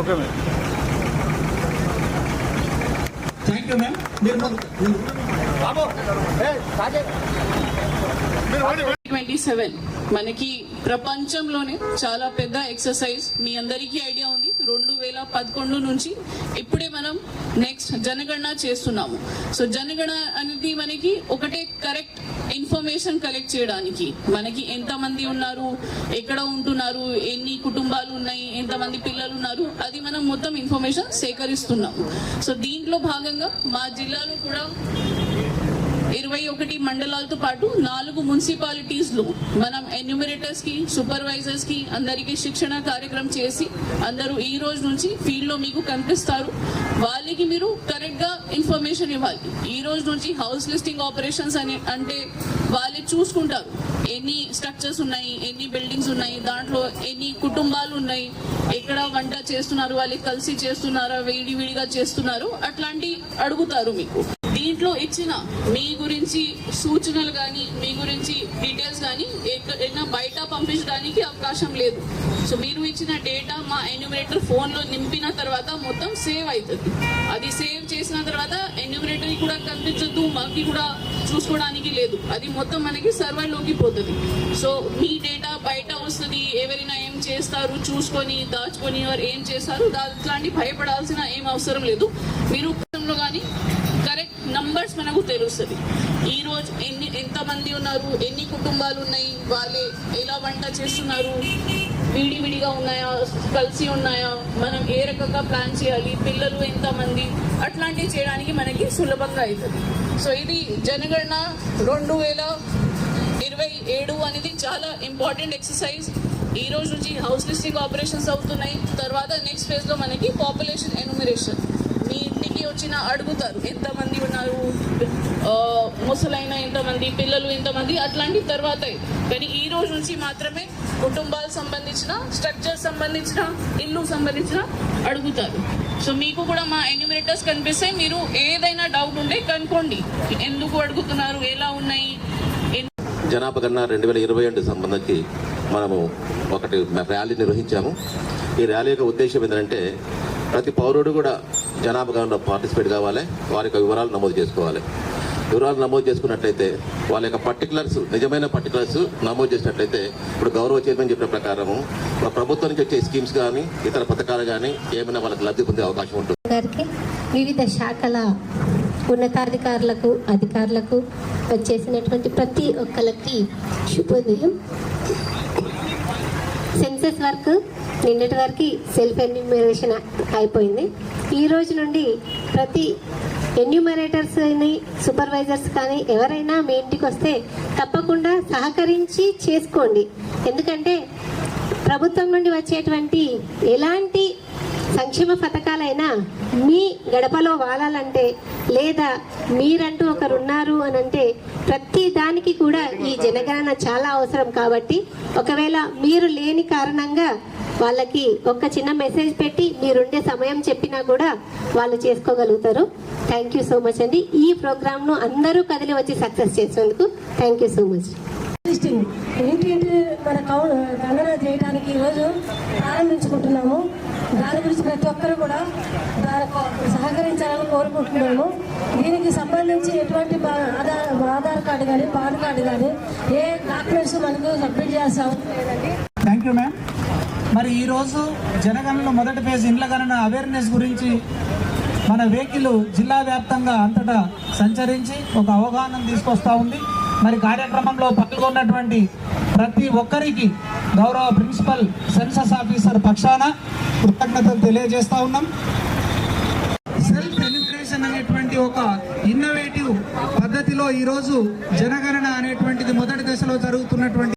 Okay ma'am. Thank you ma'am. మీరు 27 మనకి ప్రపంచంలోనే చాలా పెద్ద ఎక్సర్సైజ్. మీ అందరికీ ఐడియా ఉంది, 2011 నుంచి ఇప్పుడే మనం నెక్స్ట్ జనగణన చేస్తున్నాము. సో జనగణన అనేది మనకి ఒకటే కరెక్ట్ ఇన్ఫర్మేషన్ కలెక్ట్ చేయడానికి, మనకి ఎంతమంది ఉన్నారు, ఎక్కడ ఉంటున్నారు, ఎన్ని కుటుంబాలు ఉన్నాయి, ఎంతమంది పిల్లలు ఉన్నారు, అది మనం మొత్తం ఇన్ఫర్మేషన్ సేకరిస్తున్నాము. సో దీంట్లో భాగంగా మా జిల్లాలో కూడా 21 మండలాలతో పాటు 4 మున్సిపాలిటీస్ లో మనం ఎన్యూమరేటర్స్ కి, సూపర్వైజర్స్ కి అందరికీ శిక్షణ కార్యక్రమం చేసి అందరూ ఈ రోజు నుంచి ఫీల్డ్ లో మీకు కనిపిస్తారు. వాళ్ళకి మీరు కరెక్ట్ గా ఇన్ఫర్మేషన్ ఇవ్వాలి. ఈ రోజు నుంచి హౌస్ లిస్టింగ్ ఆపరేషన్స్ అంటే వాళ్ళే చూసుకుంటారు ఎన్ని స్ట్రక్చర్స్ ఉన్నాయి, ఎన్ని బిల్డింగ్స్ ఉన్నాయి, దాంట్లో ఎన్ని కుటుంబాలు ఉన్నాయి, ఎక్కడ వంట చేస్తున్నారు, వాళ్ళకి కలిసి చేస్తున్నారా, విడిగా చేస్తున్నారు, అట్లాంటి అడుగుతారు మీకు. దీంట్లో ఇచ్చిన మీ గురించి సూచనలు కానీ, మీ గురించి డీటెయిల్స్ కానీ ఎక్కడైనా బయట పంపించడానికి అవకాశం లేదు. సో మీరు ఇచ్చిన డేటా మా ఎన్యూమరేటర్ ఫోన్లో నింపిన తర్వాత మొత్తం సేవ్ అవుతుంది. అది సేవ్ చేసిన తర్వాత ఎన్యూమరేటర్ కూడా కనిపించద్దు, మాకు కూడా చూసుకోవడానికి లేదు, అది మొత్తం మనకి సర్వర్లోకి పోతుంది. సో మీ డేటా బయట వస్తుంది, ఎవరైనా ఏం చేస్తారు చూసుకొని దాచుకొని వారు ఏం చేస్తారు, అట్లాంటి భయపడాల్సిన ఏం అవసరం లేదు. మీరు కానీ కరెక్ట్ నంబర్స్ మనకు తెలుస్తుంది. ఈ రోజు ఎంతమంది ఉన్నారు, ఎన్ని కుటుంబాలు ఉన్నాయి, వాళ్ళే ఎలా వంట చేస్తున్నారు, విడివిడిగా ఉన్నాయా, కలిసి ఉన్నాయా, మనం ఏ రకంగా ప్లాన్ చేయాలి, పిల్లలు ఎంతమంది, అట్లాంటివి చేయడానికి మనకి సులభంగా అవుతుంది. సో ఇది జనగణన 2027 అనేది చాలా ఇంపార్టెంట్ ఎక్సర్సైజ్. ఈ రోజు నుంచి హౌస్ లిస్టింగ్ ఆపరేషన్స్ అవుతున్నాయి. తర్వాత నెక్స్ట్ ఫేజ్ లో మనకి పాపులేషన్ ఎన్యూమరేషన్. మీ ఇంటికి వచ్చిన అడుగుతారు ఎంతమంది ఉన్నారు, ముసలైన ఎంతమంది, పిల్లలు ఎంతమంది, అట్లాంటి తర్వాత. కానీ ఈ రోజు నుంచి మాత్రమే కుటుంబాలకు సంబంధించిన, స్ట్రక్చర్ సంబంధించిన, ఇల్లు సంబంధించిన అడుగుతారు. సో మీకు కూడా మా ఎన్యూమరేటర్స్ కనిపిస్తే మీరు ఏదైనా డౌట్ ఉంటే కనుక్కోండి, ఎందుకు అడుగుతున్నారు, ఎలా ఉన్నాయి. జనాభా గణన 2022 సంబంధించి మనము ఒకటి ర్యాలీ నిర్వహించాము. ఈ ర్యాలీ యొక్క ఉద్దేశం ఏంటంటే ప్రతి పౌరుడు కూడా జనాభా గణనలో పార్టిసిపేట్ కావాలి, వారి యొక్క వివరాలు నమోదు చేసుకోవాలి. వివరాలు నమోదు చేసుకున్నట్లయితే వాళ్ళ యొక్క పర్టికులర్స్, నిజమైన పర్టికులర్స్ నమోదు చేసినట్లయితే ఇప్పుడు గౌరవ చైర్మన్ చెప్పిన ప్రకారము ప్రభుత్వం నుంచి వచ్చే స్కీమ్స్ కానీ ఇతర పథకాలు కానీ ఏమైనా వాళ్ళకి లబ్ధి పొందే అవకాశం ఉంటుంది. వివిధ శాఖల ఉన్నతాధికారులకు, అధికారులకు వచ్చేసినటువంటి ప్రతి ఒక్కరికి శుభోదయం. సెన్సెస్ వర్క్ నిన్నటి వరకు సెల్ఫ్ ఎన్యూమరేషన్ అయిపోయింది. ఈ రోజు నుండి ప్రతి ఎన్యూమరేటర్స్ అని, సూపర్వైజర్స్ కానీ ఎవరైనా మీ ఇంటికి వస్తే తప్పకుండా సహకరించి చేసుకోండి. ఎందుకంటే ప్రభుత్వం నుండి వచ్చేటువంటి ఎలాంటి సంక్షేమ పథకాలైనా మీ గడపలో వాలాలంటే, లేదా మీరంటూ ఒకరు ఉన్నారు అని అంటే ప్రతి దానికి కూడా ఈ జనగణన చాలా అవసరం. కాబట్టి ఒకవేళ మీరు లేని కారణంగా వాళ్ళకి ఒక చిన్న మెసేజ్ పెట్టి మీరుండే సమయం చెప్పినా కూడా వాళ్ళు చేసుకోగలుగుతారు. థ్యాంక్ యూ సో మచ్ అండి. ఈ ప్రోగ్రామ్ను అందరూ కదిలి వచ్చి సక్సెస్ చేసినందుకు థ్యాంక్ యూ సో మచ్. ఏంటి మన గణన చేయడానికి ఈరోజు ప్రారంభించుకుంటున్నాము. దాని గురించి ప్రతి ఒక్కరు కూడా సహకరించాలని కోరుకుంటున్నాము. దీనికి సంబంధించి ఎటువంటి ఆధార్ కార్డు కానీ, పాన్ కార్డు కానీ ఏ డాక్యుమెంట్స్ మనకు సబ్మిట్ చేస్తాం. Thank you ma'am. మరి ఈరోజు జనగణనలో మొదటి ఫేజ్ ఇండ్ల గణన అవేర్నెస్ గురించి మన వెహికల్ జిల్లా వ్యాప్తంగా అంతటా సంచరించి ఒక అవగాహన తీసుకొస్తా ఉంది. మరి కార్యక్రమంలో పాల్గొన్నటువంటి ప్రతి ఒక్కరికి గౌరవ ప్రిన్సిపల్ సెన్సస్ ఆఫీసర్ పక్షాన కృతజ్ఞతలు తెలియజేస్తా ఉన్నాం. సెల్ఫ్ ఎన్యూమరేషన్ అనేటువంటి ఒక ఇన్నోవేటివ్ పద్ధతిలో ఈరోజు జనగణన అనేటువంటిది మొదటి దశలో జరుగుతున్నటువంటి